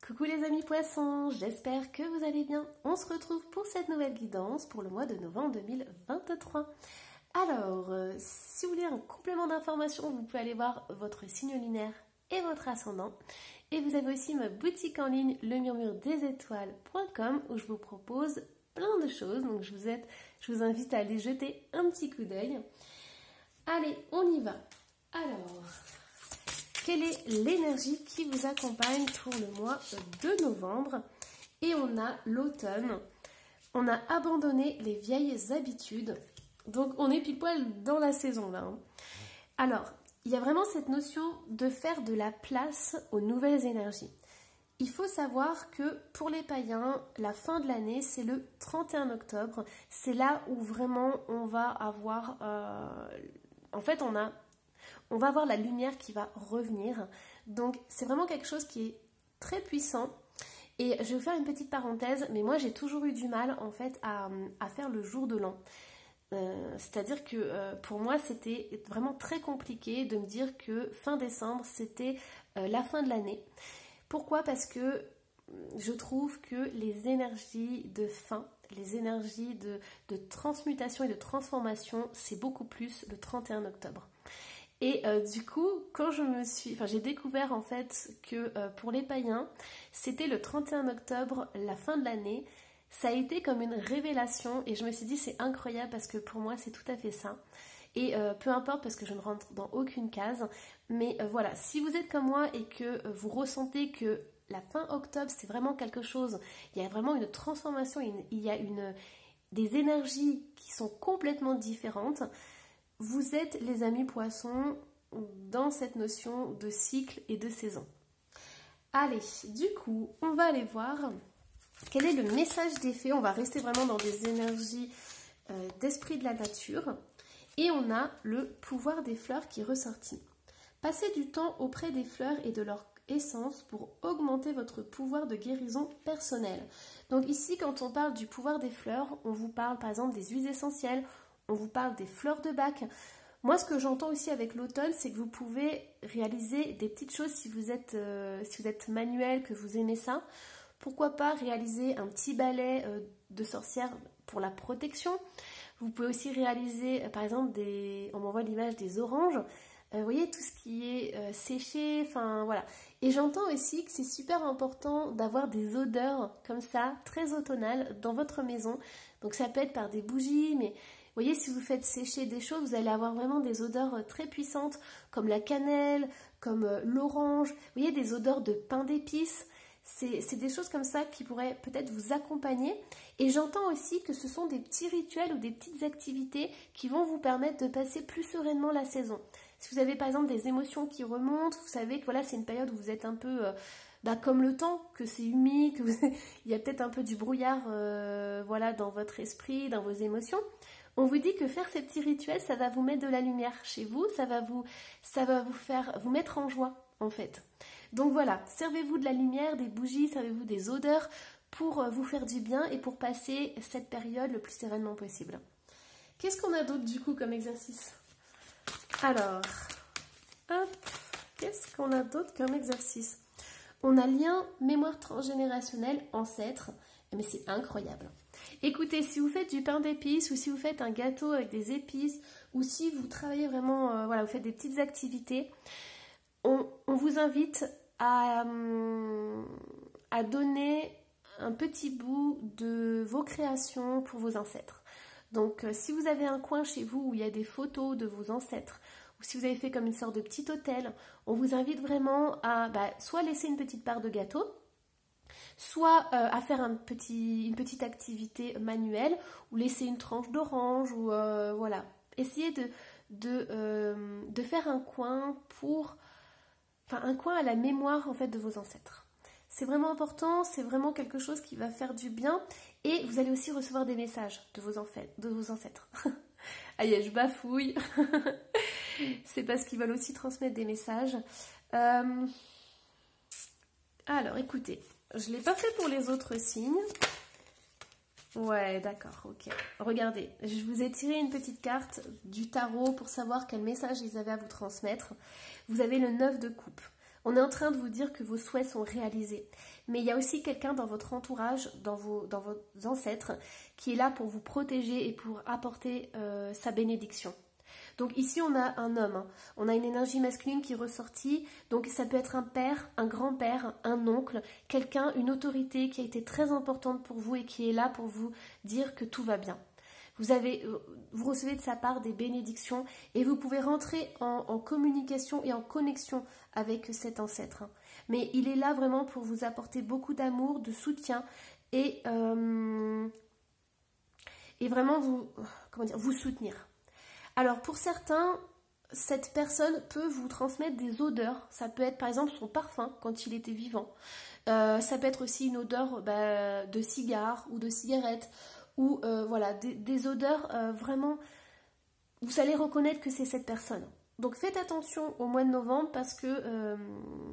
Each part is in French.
Coucou les amis poissons, j'espère que vous allez bien. On se retrouve pour cette nouvelle guidance pour le mois de novembre 2023. Alors, si vous voulez un complément d'information, vous pouvez aller voir votre signe lunaire et votre ascendant. Et vous avez aussi ma boutique en ligne, lemurmuredesétoiles.com, où je vous propose plein de choses. Donc je vous invite à aller jeter un petit coup d'œil. Allez, on y va. Alors, quelle est l'énergie qui vous accompagne pour le mois de novembre? Et on a l'automne. On a abandonné les vieilles habitudes. Donc on est pile poil dans la saison là. Alors, il y a vraiment cette notion de faire de la place aux nouvelles énergies. Il faut savoir que pour les païens, la fin de l'année, c'est le 31 octobre. C'est là où vraiment on va avoir... en fait, on va avoir la lumière qui va revenir. Donc, c'est vraiment quelque chose qui est très puissant. Et je vais vous faire une petite parenthèse, mais moi, j'ai toujours eu du mal, en fait, à faire le jour de l'an. C'est-à-dire que pour moi, c'était vraiment très compliqué de me dire que fin décembre, c'était la fin de l'année. Pourquoi? Parce que je trouve que les énergies de fin, les énergies de transmutation et de transformation, c'est beaucoup plus le 31 octobre. Et du coup, quand j'ai découvert en fait que pour les païens, c'était le 31 octobre, la fin de l'année, ça a été comme une révélation et je me suis dit c'est incroyable parce que pour moi c'est tout à fait ça. Et peu importe parce que je ne rentre dans aucune case, mais voilà, si vous êtes comme moi et que vous ressentez que la fin octobre c'est vraiment quelque chose, il y a vraiment une transformation, il y a des énergies qui sont complètement différentes. Vous êtes les amis poissons dans cette notion de cycle et de saison. Allez, du coup, on va aller voir quel est le message des fées. On va rester vraiment dans des énergies d'esprit de la nature. Et on a le pouvoir des fleurs qui est ressorti. Passez du temps auprès des fleurs et de leur essence pour augmenter votre pouvoir de guérison personnelle. Donc ici, quand on parle du pouvoir des fleurs, on vous parle par exemple des huiles essentielles, on vous parle des fleurs de bac. Moi, ce que j'entends aussi avec l'automne, c'est que vous pouvez réaliser des petites choses si vous êtes manuel, que vous aimez ça. Pourquoi pas réaliser un petit balai de sorcière pour la protection. Vous pouvez aussi réaliser, par exemple, on m'envoie l'image des oranges. Vous voyez, tout ce qui est séché, enfin voilà. Et j'entends aussi que c'est super important d'avoir des odeurs comme ça, très automnales, dans votre maison. Donc ça peut être par des bougies, mais... Vous voyez, si vous faites sécher des choses, vous allez avoir vraiment des odeurs très puissantes, comme la cannelle, comme l'orange. Vous voyez, des odeurs de pain d'épices. C'est des choses comme ça qui pourraient peut-être vous accompagner. Et j'entends aussi que ce sont des petits rituels ou des petites activités qui vont vous permettre de passer plus sereinement la saison. Si vous avez par exemple des émotions qui remontent, vous savez que voilà, c'est une période où vous êtes un peu... comme le temps, que c'est humide, il y a peut-être un peu du brouillard voilà, dans votre esprit, dans vos émotions. On vous dit que faire ces petits rituels, ça va vous mettre de la lumière chez vous, ça va vous faire vous mettre en joie en fait. Donc voilà, servez-vous de la lumière, des bougies, servez-vous des odeurs pour vous faire du bien et pour passer cette période le plus sereinement possible. Qu'est-ce qu'on a d'autre du coup comme exercice? Alors, hop, qu'est-ce qu'on a d'autre comme exercice? On a lien mémoire transgénérationnelle ancêtre, mais c'est incroyable. Écoutez, si vous faites du pain d'épices ou si vous faites un gâteau avec des épices ou si vous travaillez vraiment, voilà, vous faites des petites activités, on vous invite à donner un petit bout de vos créations pour vos ancêtres. Donc, si vous avez un coin chez vous où il y a des photos de vos ancêtres, ou si vous avez fait comme une sorte de petit hôtel, on vous invite vraiment à soit laisser une petite part de gâteau, soit à faire une petite activité manuelle, ou laisser une tranche d'orange, ou voilà. Essayez de faire un coin un coin à la mémoire en fait de vos ancêtres. C'est vraiment important, c'est vraiment quelque chose qui va faire du bien, et vous allez aussi recevoir des messages de vos ancêtres. Aïe, je bafouille. C'est parce qu'ils veulent aussi transmettre des messages. Alors, écoutez, je ne l'ai pas fait pour les autres signes. Ouais, d'accord, ok. Regardez, je vous ai tiré une petite carte du tarot pour savoir quel message ils avaient à vous transmettre. Vous avez le 9 de coupe. On est en train de vous dire que vos souhaits sont réalisés. Mais il y a aussi quelqu'un dans votre entourage, dans vos ancêtres, qui est là pour vous protéger et pour apporter sa bénédiction. Donc ici on a un homme, hein. On a une énergie masculine qui est ressortie, donc ça peut être un père, un grand-père, un oncle, quelqu'un, une autorité qui a été très importante pour vous et qui est là pour vous dire que tout va bien. Vous recevez de sa part des bénédictions et vous pouvez rentrer en communication et en connexion avec cet ancêtre, hein. Mais il est là vraiment pour vous apporter beaucoup d'amour, de soutien et vraiment vous soutenir. Alors pour certains, cette personne peut vous transmettre des odeurs. Ça peut être par exemple son parfum quand il était vivant. Ça peut être aussi une odeur de cigare ou de cigarette. Ou voilà, des odeurs vraiment, vous allez reconnaître que c'est cette personne. Donc faites attention au mois de novembre parce que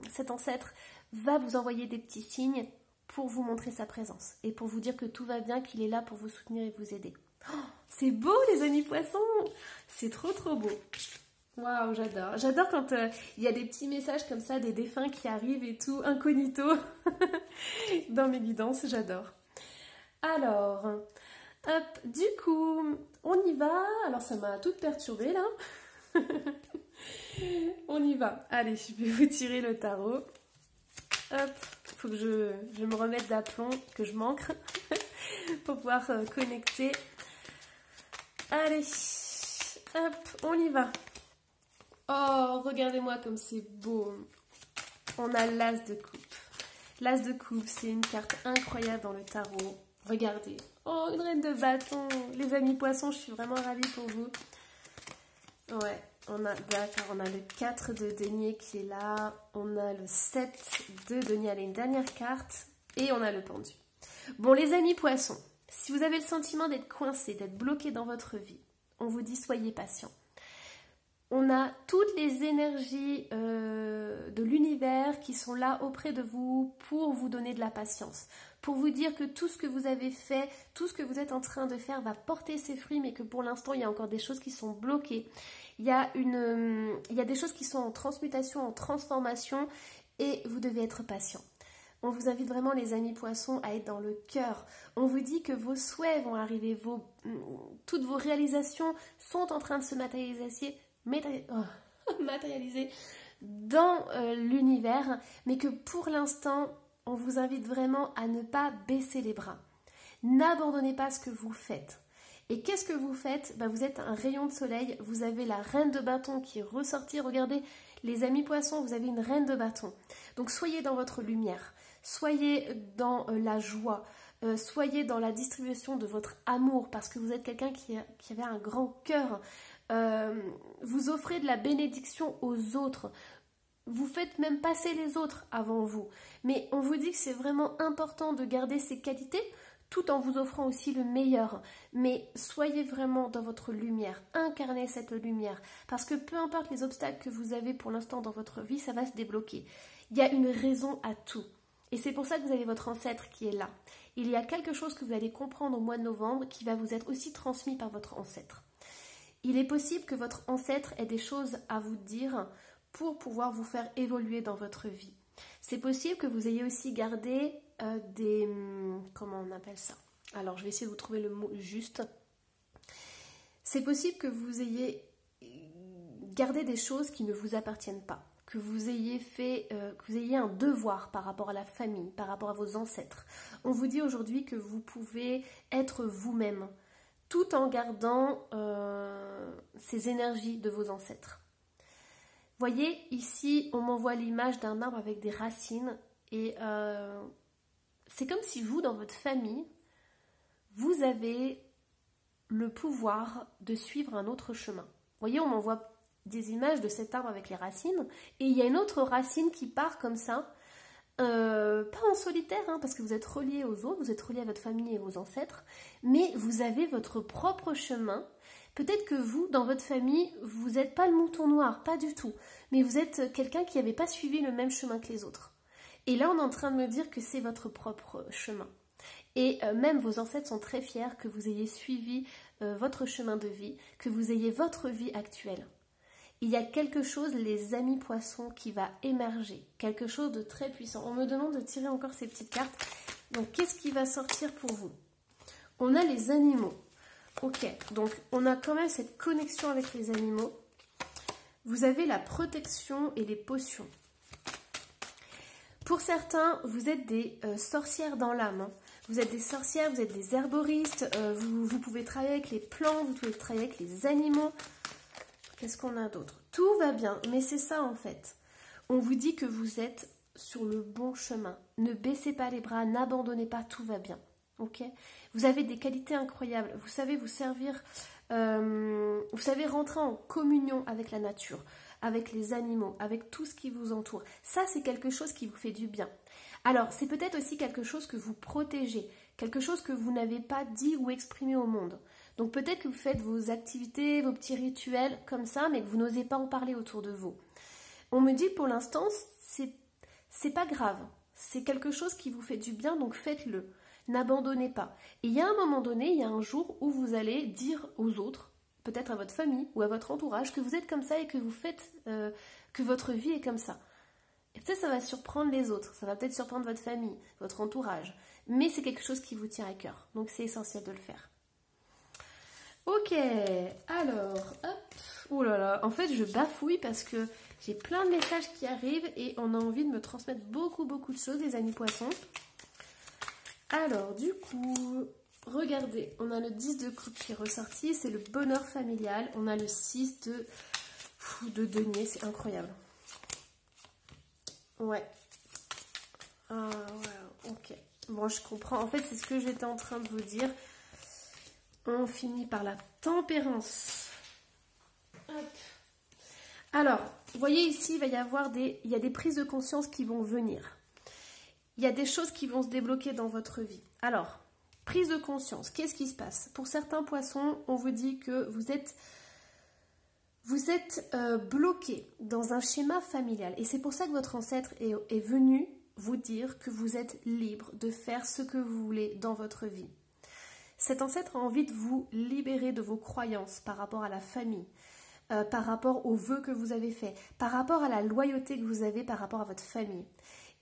cet ancêtre va vous envoyer des petits signes pour vous montrer sa présence et pour vous dire que tout va bien, qu'il est là pour vous soutenir et vous aider. Oh, c'est beau les amis poissons, c'est trop beau. Waouh, j'adore. J'adore quand il y a des petits messages comme ça, des défunts qui arrivent et tout, incognito, dans mes guidances, j'adore. Alors, hop, du coup, on y va. Alors ça m'a toute perturbée là. On y va. Allez, je vais vous tirer le tarot. Hop, il faut que je me remette d'aplomb, que je manque, pour pouvoir connecter. Allez, hop, on y va. Oh, regardez-moi comme c'est beau. On a l'as de coupe. L'as de coupe, c'est une carte incroyable dans le tarot. Regardez. Oh, une reine de bâton. Les amis poissons, je suis vraiment ravie pour vous. Ouais, on a le 4 de denier qui est là. On a le 7 de denier. Allez, une dernière carte. Et on a le pendu. Bon, les amis poissons, si vous avez le sentiment d'être coincé, d'être bloqué dans votre vie, on vous dit soyez patient. On a toutes les énergies de l'univers qui sont là auprès de vous pour vous donner de la patience. Pour vous dire que tout ce que vous avez fait, tout ce que vous êtes en train de faire va porter ses fruits, mais que pour l'instant, il y a encore des choses qui sont bloquées. Il y a des choses qui sont en transmutation, en transformation, et vous devez être patient. On vous invite vraiment, les amis poissons, à être dans le cœur. On vous dit que vos souhaits vont arriver, toutes vos réalisations sont en train de se matérialiser dans l'univers, mais que pour l'instant, on vous invite vraiment à ne pas baisser les bras. N'abandonnez pas ce que vous faites. Et qu'est-ce que vous faites? Vous êtes un rayon de soleil, vous avez la reine de bâton qui est ressortie. Regardez, les amis poissons, vous avez une reine de bâton. Donc soyez dans votre lumière, soyez dans la joie, soyez dans la distribution de votre amour, parce que vous êtes quelqu'un qui avait un grand cœur. Vous offrez de la bénédiction aux autres. Vous faites même passer les autres avant vous. Mais on vous dit que c'est vraiment important de garder ces qualités tout en vous offrant aussi le meilleur. Mais soyez vraiment dans votre lumière, incarnez cette lumière. Parce que peu importe les obstacles que vous avez pour l'instant dans votre vie, ça va se débloquer. Il y a une raison à tout. Et c'est pour ça que vous avez votre ancêtre qui est là. Il y a quelque chose que vous allez comprendre au mois de novembre qui va vous être aussi transmis par votre ancêtre. Il est possible que votre ancêtre ait des choses à vous dire pour pouvoir vous faire évoluer dans votre vie. C'est possible que vous ayez aussi gardé comment on appelle ça? Alors, je vais essayer de vous trouver le mot juste. C'est possible que vous ayez gardé des choses qui ne vous appartiennent pas, que vous ayez un devoir par rapport à la famille, par rapport à vos ancêtres. On vous dit aujourd'hui que vous pouvez être vous-même, tout en gardant ces énergies de vos ancêtres. Voyez, ici, on m'envoie l'image d'un arbre avec des racines et c'est comme si vous, dans votre famille, vous avez le pouvoir de suivre un autre chemin. Voyez, on m'envoie des images de cet arbre avec les racines et il y a une autre racine qui part comme ça, pas en solitaire, hein, parce que vous êtes reliés aux autres, vous êtes reliés à votre famille et vos ancêtres, mais vous avez votre propre chemin. Peut-être que vous, dans votre famille, vous n'êtes pas le mouton noir, pas du tout, mais vous êtes quelqu'un qui n'avait pas suivi le même chemin que les autres. Et là, on est en train de me dire que c'est votre propre chemin. Et même vos ancêtres sont très fiers que vous ayez suivi votre chemin de vie, que vous ayez votre vie actuelle. il y a quelque chose, les amis poissons, qui va émerger. Quelque chose de très puissant. On me demande de tirer encore ces petites cartes. Donc, qu'est-ce qui va sortir pour vous? On a les animaux. Ok, donc on a quand même cette connexion avec les animaux. Vous avez la protection et les potions. Pour certains, vous êtes des sorcières dans l'âme. Hein. Vous êtes des sorcières, vous êtes des herboristes, vous pouvez travailler avec les plantes, vous pouvez travailler avec les animaux. Qu'est-ce qu'on a d'autre? Tout va bien, mais c'est ça en fait. On vous dit que vous êtes sur le bon chemin. Ne baissez pas les bras, n'abandonnez pas, tout va bien. Ok? Vous avez des qualités incroyables, vous savez vous servir, vous savez rentrer en communion avec la nature, avec les animaux, avec tout ce qui vous entoure. Ça, c'est quelque chose qui vous fait du bien. Alors, c'est peut-être aussi quelque chose que vous protégez, quelque chose que vous n'avez pas dit ou exprimé au monde. Donc peut-être que vous faites vos activités, vos petits rituels comme ça, mais que vous n'osez pas en parler autour de vous. On me dit pour l'instant, c'est pas grave. C'est quelque chose qui vous fait du bien, donc faites-le. N'abandonnez pas. Et il y a un moment donné, il y a un jour où vous allez dire aux autres, peut-être à votre famille ou à votre entourage, que vous êtes comme ça et que vous faites, que votre vie est comme ça. Et peut-être ça va surprendre les autres, ça va peut-être surprendre votre famille, votre entourage. Mais c'est quelque chose qui vous tient à cœur. Donc c'est essentiel de le faire. Ok, alors, hop, oh là là, en fait je bafouille parce que j'ai plein de messages qui arrivent et on a envie de me transmettre beaucoup de choses, les amis poissons. Alors, du coup, regardez, on a le 10 de coupe qui est ressorti, c'est le bonheur familial. On a le 6 de denier, c'est incroyable. Ouais. Ah, ouais, ok. Bon, je comprends. En fait, c'est ce que j'étais en train de vous dire. On finit par la tempérance. Hop. Alors, vous voyez ici, il y a des prises de conscience qui vont venir. Il y a des choses qui vont se débloquer dans votre vie. Alors, prise de conscience, qu'est-ce qui se passe? Pour certains poissons, on vous dit que vous êtes bloqué dans un schéma familial. Et c'est pour ça que votre ancêtre est venu vous dire que vous êtes libre de faire ce que vous voulez dans votre vie. Cet ancêtre a envie de vous libérer de vos croyances par rapport à la famille, par rapport aux vœux que vous avez faits, par rapport à la loyauté que vous avez par rapport à votre famille.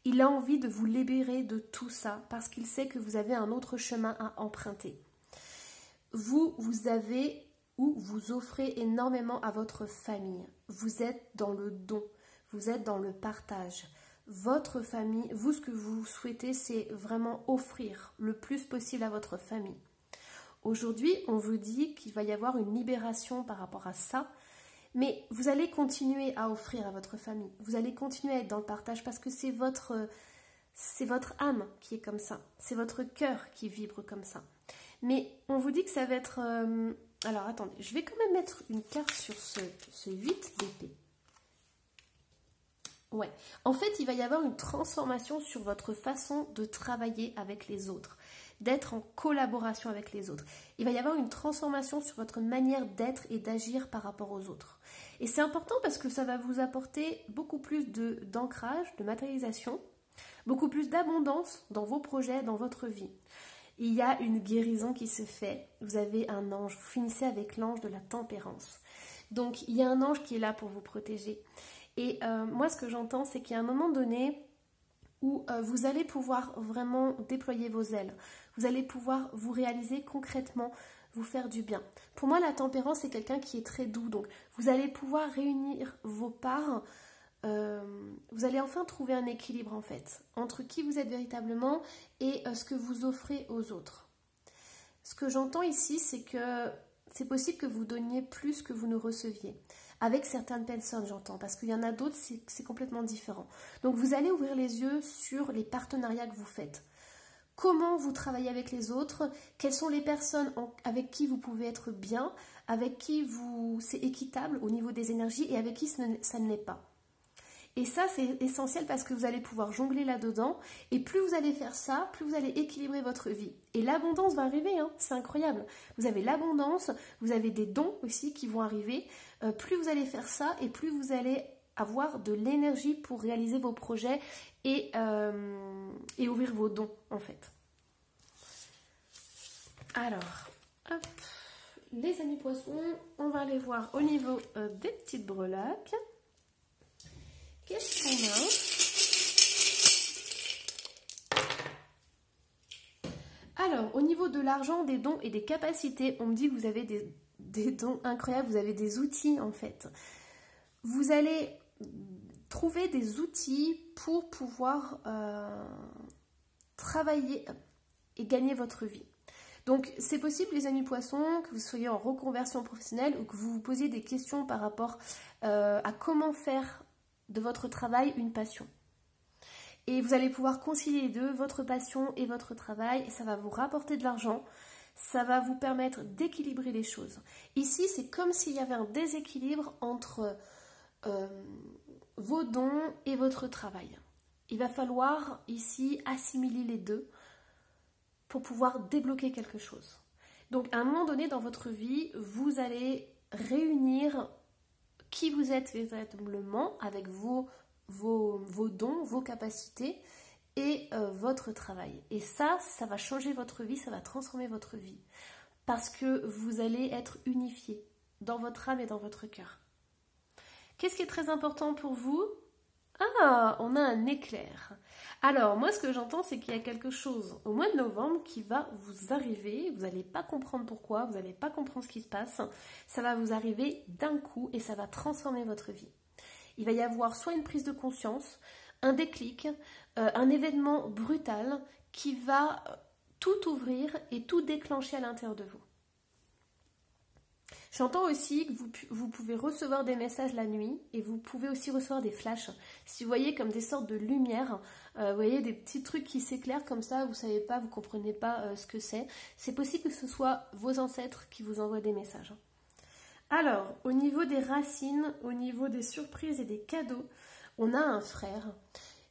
Il a envie de vous libérer de tout ça parce qu'il sait que vous avez un autre chemin à emprunter. Vous avez ou vous offrez énormément à votre famille. Vous êtes dans le don, vous êtes dans le partage. Votre famille, vous, ce que vous souhaitez, c'est vraiment offrir le plus possible à votre famille. Aujourd'hui, on vous dit qu'il va y avoir une libération par rapport à ça. Mais vous allez continuer à offrir à votre famille. Vous allez continuer à être dans le partage parce que c'est votre âme qui est comme ça. C'est votre cœur qui vibre comme ça. Mais on vous dit que ça va être... Alors attendez, je vais quand même mettre une carte sur ce 8 d'épée. Ouais. En fait, il va y avoir une transformation sur votre façon de travailler avec les autres, d'être en collaboration avec les autres. Il va y avoir une transformation sur votre manière d'être et d'agir par rapport aux autres. Et c'est important parce que ça va vous apporter beaucoup plus d'ancrage, de matérialisation, beaucoup plus d'abondance dans vos projets, dans votre vie. Il y a une guérison qui se fait. Vous avez un ange, vous finissez avec l'ange de la tempérance. Donc, il y a un ange qui est là pour vous protéger. Et moi, ce que j'entends, c'est qu'il y a un moment donné où vous allez pouvoir vraiment déployer vos ailes. Vous allez pouvoir vous réaliser concrètement, vous faire du bien. Pour moi, la tempérance, c'est quelqu'un qui est très doux. Donc, vous allez pouvoir réunir vos parts. Vous allez enfin trouver un équilibre, en fait, entre qui vous êtes véritablement et ce que vous offrez aux autres. Ce que j'entends ici, c'est que c'est possible que vous donniez plus que vous ne receviez. Avec certaines personnes, j'entends, parce qu'il y en a d'autres, c'est complètement différent. Donc, vous allez ouvrir les yeux sur les partenariats que vous faites. Comment vous travaillez avec les autres? Quelles sont les personnes avec qui vous pouvez être bien? Avec qui c'est équitable au niveau des énergies et avec qui ça ne l'est pas? Et ça, c'est essentiel parce que vous allez pouvoir jongler là-dedans. Et plus vous allez faire ça, plus vous allez équilibrer votre vie. Et l'abondance va arriver, hein, c'est incroyable. Vous avez l'abondance, vous avez des dons aussi qui vont arriver. Plus vous allez faire ça et plus vous allez avoir de l'énergie pour réaliser vos projets et ouvrir vos dons, en fait. Alors, hop, les amis poissons, on va aller voir au niveau des petites breloques. Qu'est-ce qu'on a? Alors, au niveau de l'argent, des dons et des capacités, on me dit que vous avez des dons incroyables, vous avez des outils en fait. Vous allez trouver des outils pour pouvoir travailler et gagner votre vie. Donc c'est possible les amis poissons que vous soyez en reconversion professionnelle ou que vous vous posiez des questions par rapport à comment faire de votre travail une passion. Et vous allez pouvoir concilier les deux, votre passion et votre travail, et ça va vous rapporter de l'argent, ça va vous permettre d'équilibrer les choses. Ici c'est comme s'il y avait un déséquilibre entre vos dons et votre travail. Il va falloir ici assimiler les deux pour pouvoir débloquer quelque chose. Donc à un moment donné dans votre vie, vous allez réunir qui vous êtes véritablement avec vos dons, vos capacités et votre travail. Et ça va changer votre vie, ça va transformer votre vie. Parce que vous allez être unifié dans votre âme et dans votre cœur. Qu'est-ce qui est très important pour vous? Ah, on a un éclair. Alors, moi, ce que j'entends, c'est qu'il y a quelque chose au mois de novembre qui va vous arriver. Vous n'allez pas comprendre pourquoi, vous n'allez pas comprendre ce qui se passe. Ça va vous arriver d'un coup et ça va transformer votre vie. Il va y avoir soit une prise de conscience, un déclic, un événement brutal qui va tout ouvrir et tout déclencher à l'intérieur de vous. J'entends aussi que vous pouvez recevoir des messages la nuit et vous pouvez aussi recevoir des flashs. Si vous voyez comme des sortes de lumière, vous voyez des petits trucs qui s'éclairent comme ça, vous ne savez pas, vous ne comprenez pas ce que c'est. C'est possible que ce soit vos ancêtres qui vous envoient des messages. Alors, au niveau des racines, au niveau des surprises et des cadeaux, on a un frère.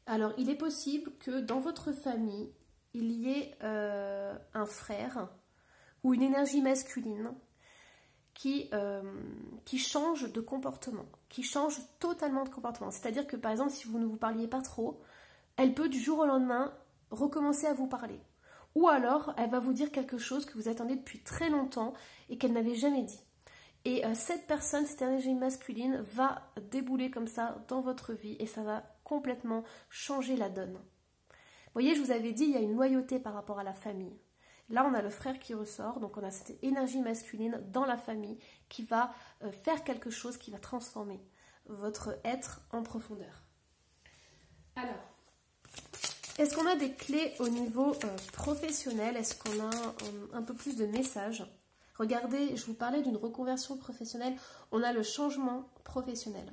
Alors, il est possible que dans votre famille, il y ait un frère ou une énergie masculine qui change de comportement, qui change totalement de comportement. C'est-à-dire que par exemple, si vous ne vous parliez pas trop, elle peut du jour au lendemain recommencer à vous parler. Ou alors, elle va vous dire quelque chose que vous attendez depuis très longtemps et qu'elle n'avait jamais dit. Et cette personne, cette énergie masculine, va débouler comme ça dans votre vie et ça va complètement changer la donne. Vous voyez, je vous avais dit, il y a une loyauté par rapport à la famille. Là, on a le frère qui ressort, donc on a cette énergie masculine dans la famille qui va faire quelque chose, qui va transformer votre être en profondeur. Alors, est-ce qu'on a des clés au niveau professionnel? Est-ce qu'on a un peu plus de messages? Regardez, je vous parlais d'une reconversion professionnelle, on a le changement professionnel.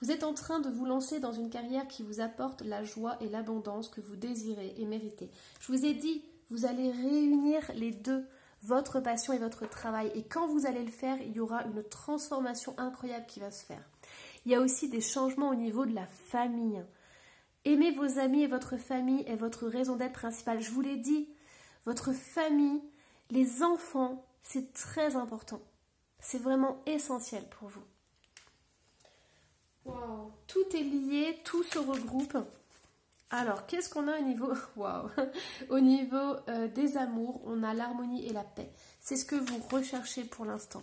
Vous êtes en train de vous lancer dans une carrière qui vous apporte la joie et l'abondance que vous désirez et méritez. Je vous ai dit, vous allez réunir les deux, votre passion et votre travail. Et quand vous allez le faire, il y aura une transformation incroyable qui va se faire. Il y a aussi des changements au niveau de la famille. Aimez vos amis et votre famille est votre raison d'être principale. Je vous l'ai dit, votre famille, les enfants, c'est très important. C'est vraiment essentiel pour vous. Wow. Tout est lié, tout se regroupe. Alors, qu'est-ce qu'on a au niveau, au niveau des amours? On a l'harmonie et la paix. C'est ce que vous recherchez pour l'instant.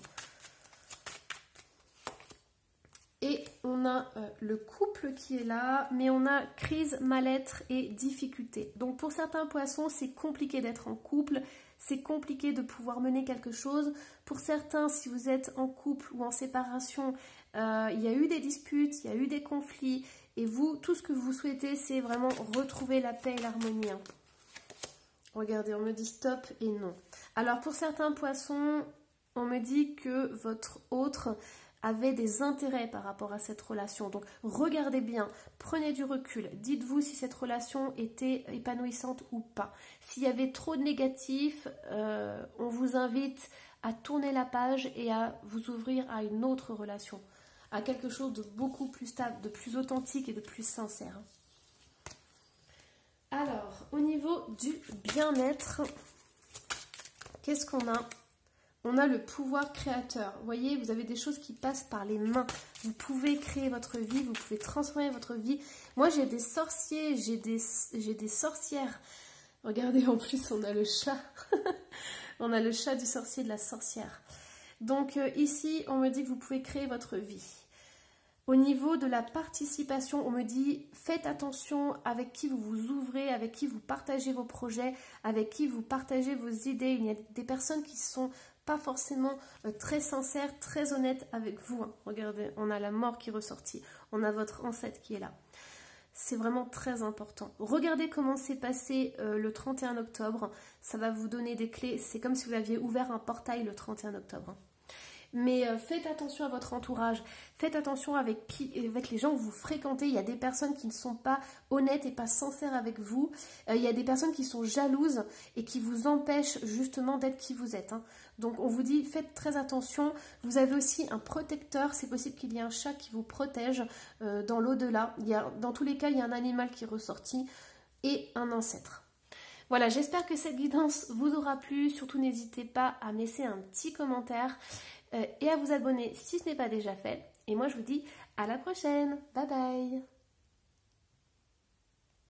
Et on a le couple qui est là, mais on a crise, mal-être et difficulté. Donc pour certains poissons, c'est compliqué d'être en couple, c'est compliqué de pouvoir mener quelque chose. Pour certains, si vous êtes en couple ou en séparation, il y a eu des disputes, il y a eu des conflits. Et vous, tout ce que vous souhaitez, c'est vraiment retrouver la paix et l'harmonie. Regardez, on me dit stop et non. Alors pour certains poissons, on me dit que votre autre avait des intérêts par rapport à cette relation. Donc regardez bien, prenez du recul, dites-vous si cette relation était épanouissante ou pas. S'il y avait trop de négatifs, on vous invite à tourner la page et à vous ouvrir à une autre relation, à quelque chose de beaucoup plus stable, de plus authentique et de plus sincère. Alors, au niveau du bien-être, qu'est-ce qu'on a? On a le pouvoir créateur. Vous voyez, vous avez des choses qui passent par les mains. Vous pouvez créer votre vie, vous pouvez transformer votre vie. Moi, j'ai des sorciers, j'ai des sorcières. Regardez, en plus, on a le chat. On a le chat du sorcier, de la sorcière. Donc ici, on me dit que vous pouvez créer votre vie. Au niveau de la participation, on me dit faites attention avec qui vous vous ouvrez, avec qui vous partagez vos projets, avec qui vous partagez vos idées. Il y a des personnes qui sont pas forcément très sincères, très honnêtes avec vous. Hein. Regardez, on a la mort qui est ressortie, on a votre ancêtre qui est là. C'est vraiment très important. Regardez comment s'est passé le 31 octobre. Ça va vous donner des clés. C'est comme si vous aviez ouvert un portail le 31 octobre. Mais faites attention à votre entourage. Faites attention avec les gens que vous fréquentez. Il y a des personnes qui ne sont pas honnêtes et pas sincères avec vous. Il y a des personnes qui sont jalouses et qui vous empêchent justement d'être qui vous êtes. Hein. Donc on vous dit faites très attention. Vous avez aussi un protecteur. C'est possible qu'il y ait un chat qui vous protège dans l'au-delà. Dans tous les cas, il y a un animal qui est ressorti et un ancêtre. Voilà, j'espère que cette guidance vous aura plu. Surtout, n'hésitez pas à me laisser un petit commentaire et à vous abonner si ce n'est pas déjà fait. Et moi, je vous dis à la prochaine. Bye bye.